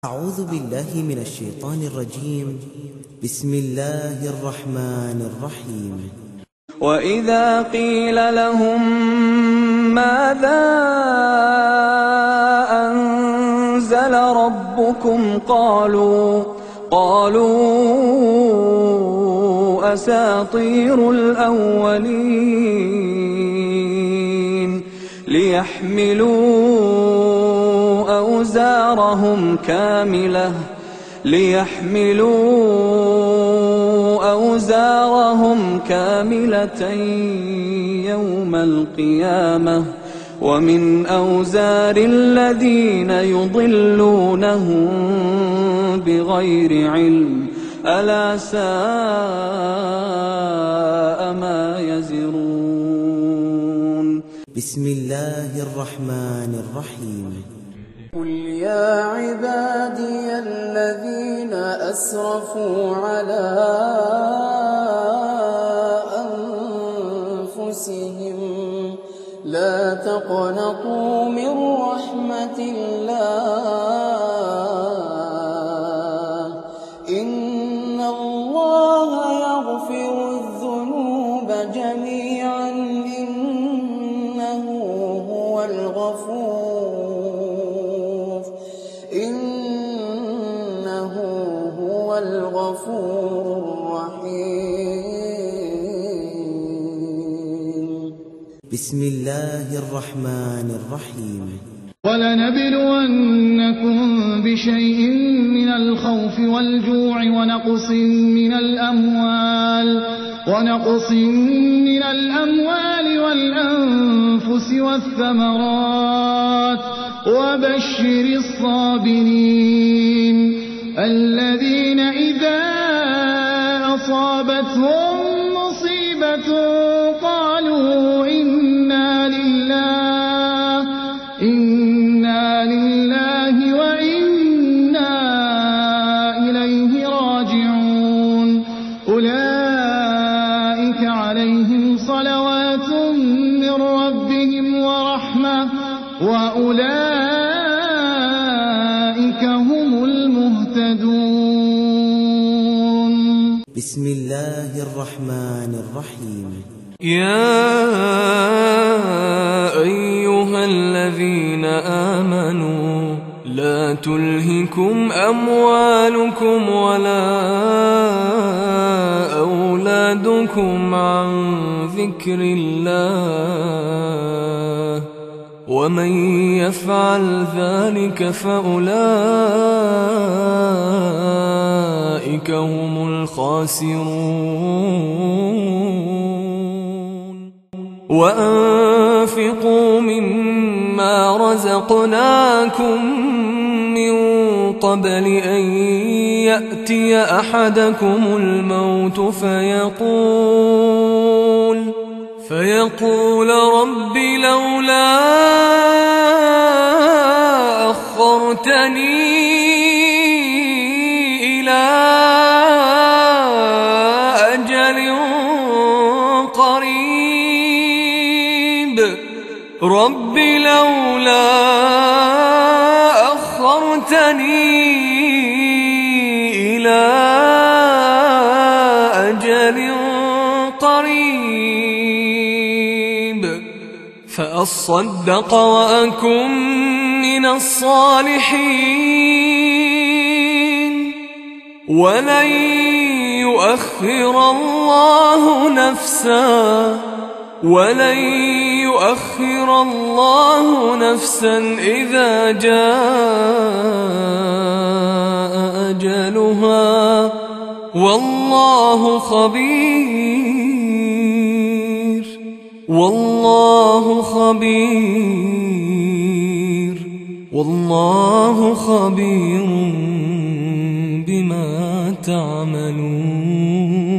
أعوذ بالله من الشيطان الرجيم. بسم الله الرحمن الرحيم. وإذا قيل لهم ماذا أنزل ربكم قالوا أساطير الأولين ليحملوا أوزارهم كاملة يوم القيامة ومن أوزار الذين يضلونهم بغير علم ألا ساء ما يزرون. بسم الله الرحمن الرحيم. قل يا عبادي الذين أسرفوا على أنفسهم لا تقنطوا من رحمة الله إن الله يغفر الذنوب جميعا إنه هو الغفور الرحيم. بسم الله الرحمن الرحيم. ولنبلونكم بشيء من الخوف والجوع ونقص من الأموال والأنفس والثمرات وبشر الصابرين الذين إذا أصابتهم مصيبة قالوا إنا لله وإنا إليه راجعون أولئك عليهم صلوات من ربهم ورحمة وأولئك هم المهتدون. بسم الله الرحمن الرحيم. يا أيها الذين آمنوا لا تلهكم أموالكم ولا أولادكم عن ذكر الله ومن يفعل ذلك فأولئك هم الخاسرون. وأنفقوا مما رزقناكم من قبل أن يأتي أحدكم الموت فيقول رب لولا أخرتني إلى أجل قريب رب لولا أخرتني إلى أجل قريب فأصدق وأكن من الصالحين ولن يؤخر الله نفسا إذا جاء أجلها والله خبير بما تعملون.